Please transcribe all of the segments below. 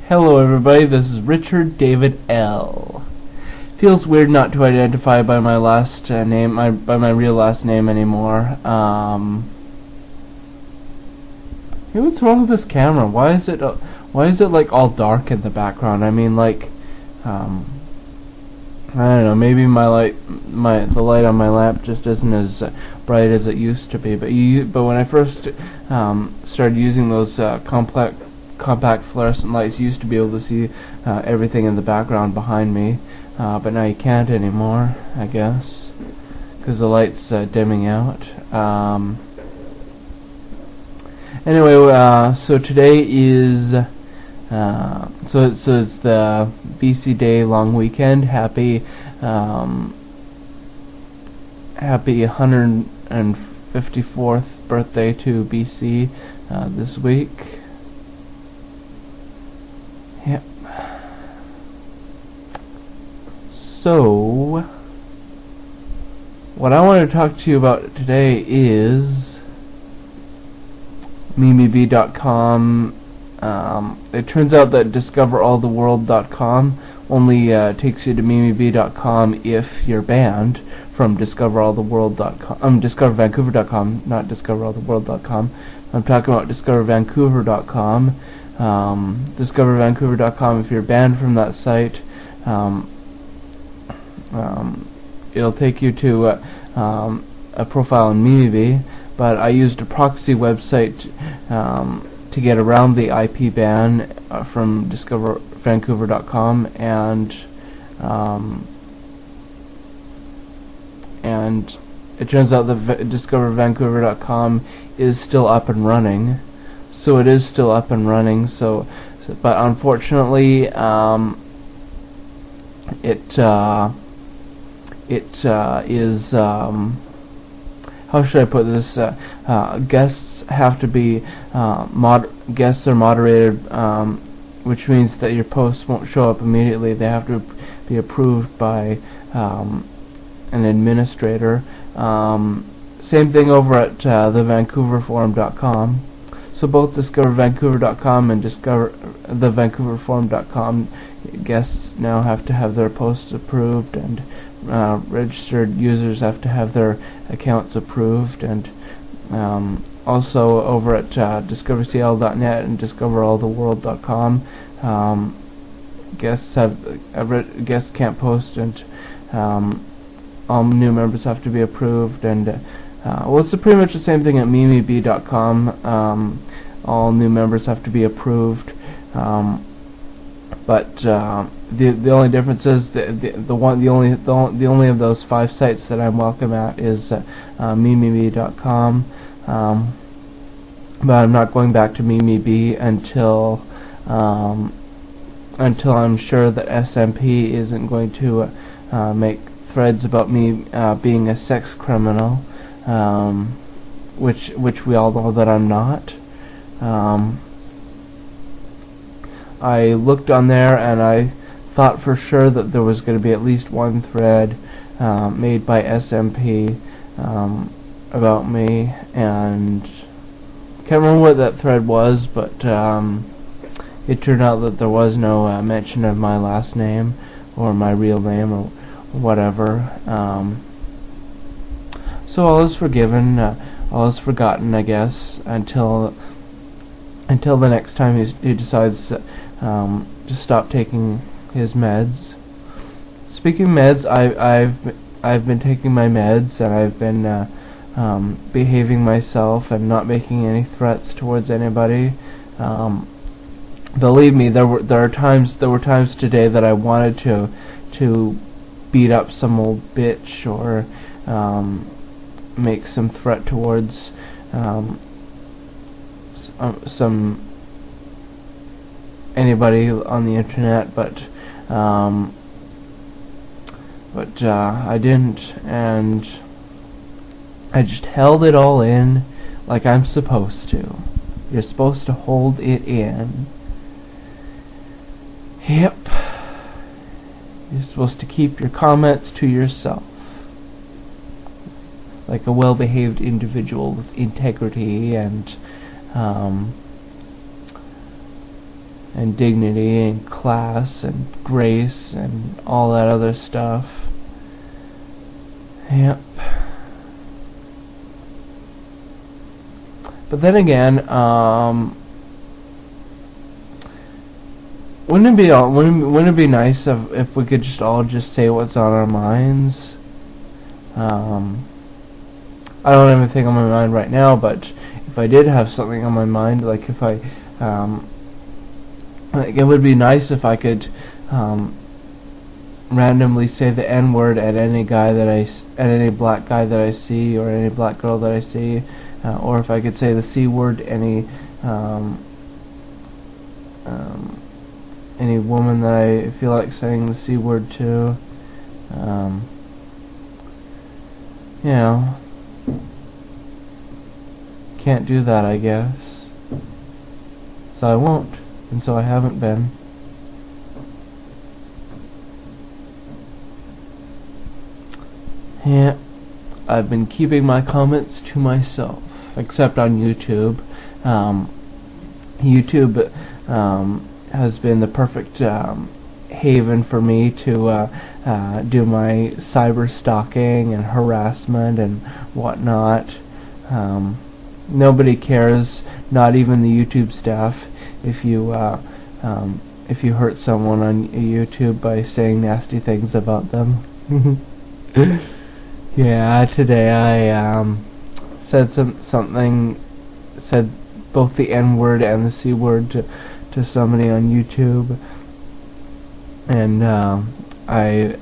Hello everybody, this is Richard David L. Feels weird not to identify by my last name, by my real last name anymore. Hey, what's wrong with this camera? Why is it like all dark in the background? I mean, like, I don't know. Maybe the light on my lamp just isn't as bright as it used to be. But when I first started using those compact fluorescent lights, you used to be able to see everything in the background behind me, but now you can't anymore, I guess, because the light's dimming out. Anyway, so today is so it's the BC Day long weekend. Happy 154th birthday to BC this week. Yep. So, what I want to talk to you about today is MimiBee.com. It turns out that DiscoverAllTheWorld.com only takes you to MimiBee.com if you're banned from DiscoverAllTheWorld.com. DiscoverVancouver.com, not DiscoverAllTheWorld.com. I'm talking about DiscoverVancouver.com. DiscoverVancouver.com, if you're banned from that site, it'll take you to a profile in MimiBee, but I used a proxy website to get around the IP ban from DiscoverVancouver.com, and it turns out that DiscoverVancouver.com is still up and running. So it is still up and running. But unfortunately, it is. How should I put this? Guests have to be guests are moderated, which means that your posts won't show up immediately. They have to be approved by an administrator. Same thing over at thevancouverforum.com. So both DiscoverVancouver.com and thevancouverforum.com guests now have to have their posts approved, and registered users have to have their accounts approved, and also over at DiscoverCL.net and DiscoverAllTheWorld.com, guests can't post, and all new members have to be approved, and well, it's pretty much the same thing at MimiBee.com. All new members have to be approved, but the only difference is the only of those 5 sites that I'm welcome at is MimiBee.com. But I'm not going back to MimiBee until I'm sure that SMP isn't going to make threads about me being a sex criminal, which we all know that I'm not. I looked on there and I thought for sure that there was going to be at least one thread made by SMP about me, and can't remember what that thread was, but it turned out that there was no mention of my last name or my real name or whatever. So all is forgiven, all is forgotten, I guess, until the next time he decides to stop taking his meds. Speaking of meds, I've been taking my meds, and I've been behaving myself and not making any threats towards anybody. Believe me, there were times today that I wanted to beat up some old bitch or make some threat towards some anybody on the internet, but I didn't, and I just held it all in like I'm supposed to. You're supposed to hold it in. Yep. You're supposed to keep your comments to yourself, like a well-behaved individual with integrity and and dignity and class and grace and all that other stuff. Yep. But then again, wouldn't it be nice if we could just all just say what's on our minds? I don't have anything on my mind right now, but if I did have something on my mind, like if I, like it would be nice if I could randomly say the N-word at any guy at any black guy that I see, or any black girl that I see, or if I could say the C-word to any woman that I feel like saying the C-word to. You know, can't do that, I guess. So I won't, and so I haven't been. Yeah, I've been keeping my comments to myself, except on YouTube. YouTube has been the perfect haven for me to do my cyber stalking and harassment and whatnot. Nobody cares, not even the YouTube staff, if you hurt someone on YouTube by saying nasty things about them. Yeah, today I said said both the N-word and the C-word to somebody on YouTube, and I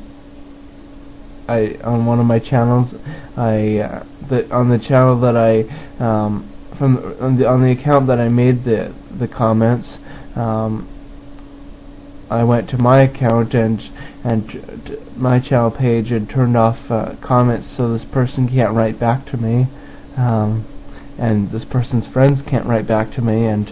on one of my channels, on the channel that I on the account that I made the comments, I went to my account and my channel page and turned off comments, so this person can't write back to me, and this person's friends can't write back to me, and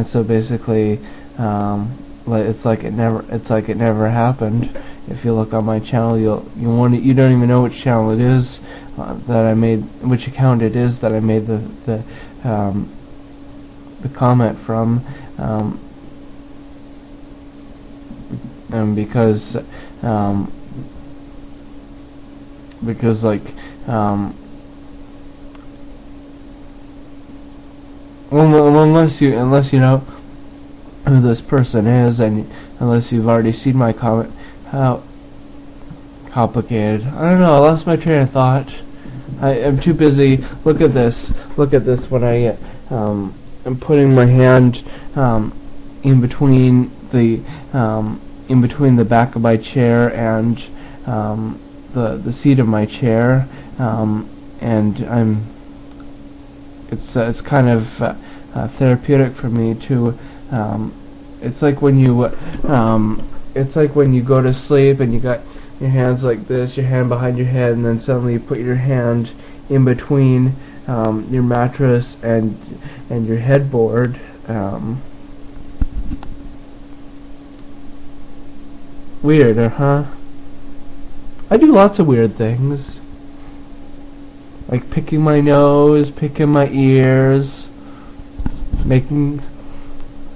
so basically it's like it never happened. If you look on my channel, you don't even know which channel it is that I made, which account it is that I made the comment from, and because like unless you know who this person is, and unless you've already seen my comment, how complicated. I don't know, I lost my train of thought. I'm too busy. Look at this when I am putting my hand in between the back of my chair and the seat of my chair, and it's kind of therapeutic for me to it's like when you go to sleep and you got your hands like this, your hand behind your head, and then suddenly you put your hand in between your mattress and your headboard. Weird, huh? I do lots of weird things, like picking my nose, picking my ears, making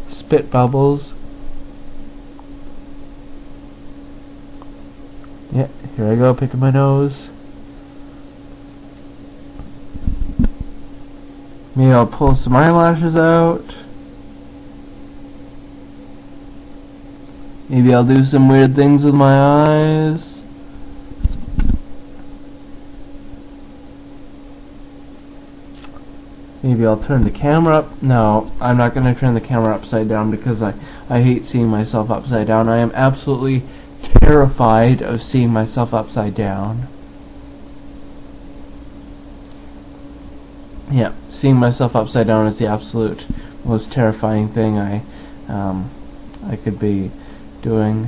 spit bubbles. Yeah, here I go, picking my nose. Maybe I'll pull some eyelashes out. Maybe I'll do some weird things with my eyes. Maybe I'll turn the camera up. No, I'm not going to turn the camera upside down because I hate seeing myself upside down. I am absolutely terrified of seeing myself upside down. Yeah, seeing myself upside down is the absolute most terrifying thing I could be doing.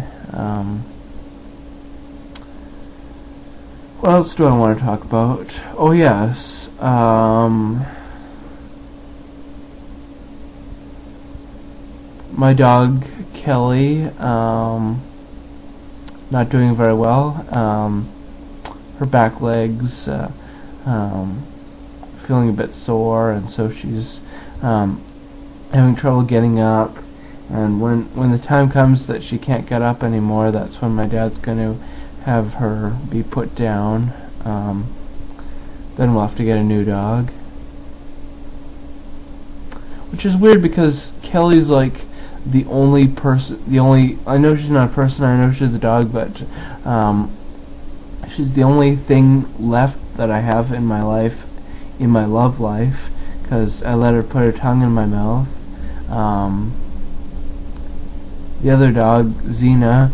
What else do I want to talk about? Oh yes, my dog Kelly, not doing very well. Her back legs feeling a bit sore, and so she's having trouble getting up, And when the time comes that she can't get up anymore, that's when my dad's going to have her be put down. Then we'll have to get a new dog. Which is weird because Kelly's like the only person, I know she's not a person, I know she's a dog, but she's the only thing left that I have in my life, in my love life, because I let her put her tongue in my mouth. The other dog, Xena,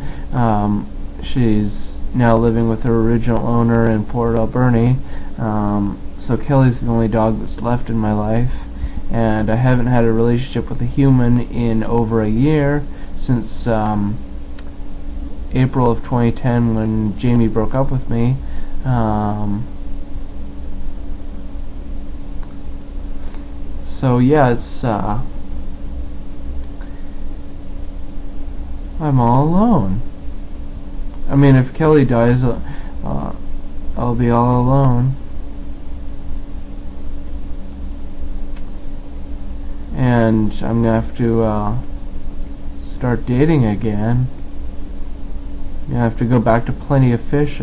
she's now living with her original owner in Port Alberni. So Kelly's the only dog that's left in my life, and I haven't had a relationship with a human in over a year, since April of 2010 when Jamie broke up with me. So yeah, it's I'm all alone. I mean, if Kelly dies, I'll be all alone. And I'm gonna have to start dating again. I have to go back to Plenty of Fish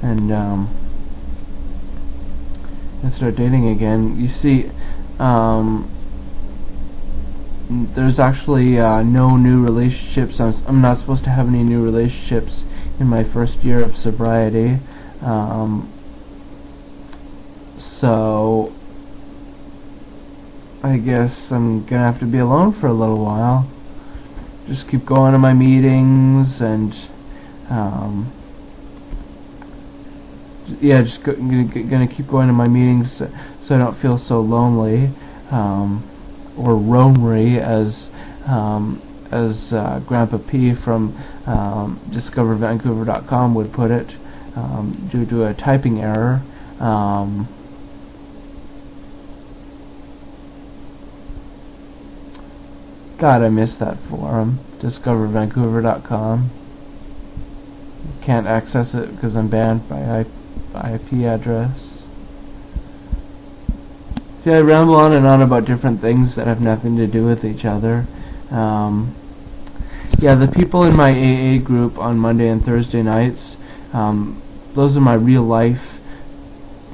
and start dating again. You see, there's actually no new relationships. I'm not supposed to have any new relationships in my first year of sobriety. So I guess I'm gonna have to be alone for a little while. Just keep going to my meetings and yeah, just gonna keep going to my meetings so I don't feel so lonely, or roamery, as Grandpa P from DiscoverVancouver.com would put it, due to a typing error. God, I miss that forum, DiscoverVancouver.com. Can't access it because I'm banned by IP address. See, I ramble on and on about different things that have nothing to do with each other. Yeah, the people in my AA group on Monday and Thursday nights, those are my real life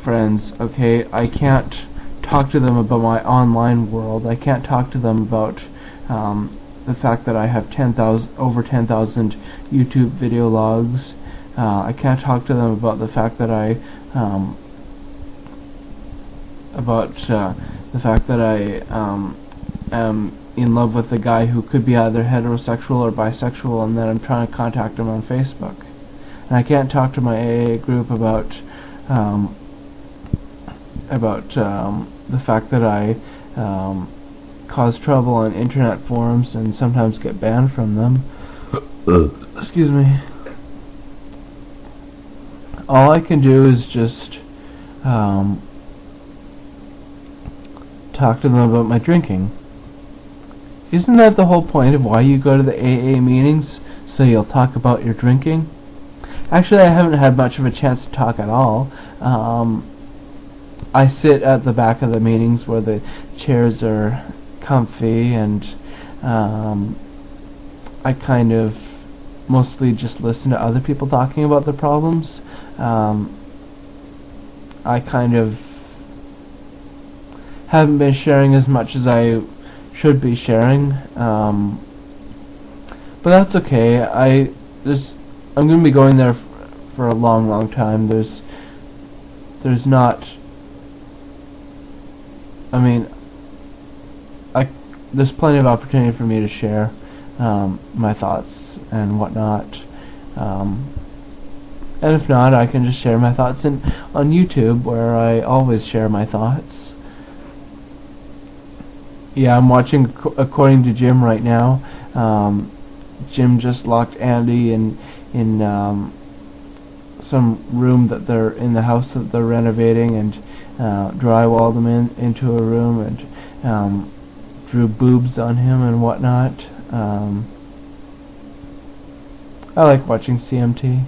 friends, okay? I can't talk to them about my online world. I can't talk to them about the fact that I have over 10,000 YouTube video logs. I can't talk to them about the fact that I am in love with a guy who could be either heterosexual or bisexual, and that I'm trying to contact him on Facebook. And I can't talk to my AA group about the fact that I cause trouble on internet forums and sometimes get banned from them. Excuse me. All I can do is just talk to them about my drinking. Isn't that the whole point of why you go to the AA meetings? So you'll talk about your drinking? Actually, I haven't had much of a chance to talk at all. I sit at the back of the meetings where the chairs are comfy, and I kind of mostly just listen to other people talking about their problems. I kind of haven't been sharing as much as I should be sharing, but that's okay. I'm going to be going there for a long time. There's not, I mean, there's plenty of opportunity for me to share my thoughts and whatnot. And if not, I can just share my thoughts on YouTube, where I always share my thoughts. Yeah, I'm watching According to Jim right now. Jim just locked Andy in some room that they're in the house that they're renovating, and drywalled him into a room, and drew boobs on him and whatnot. I like watching CMT.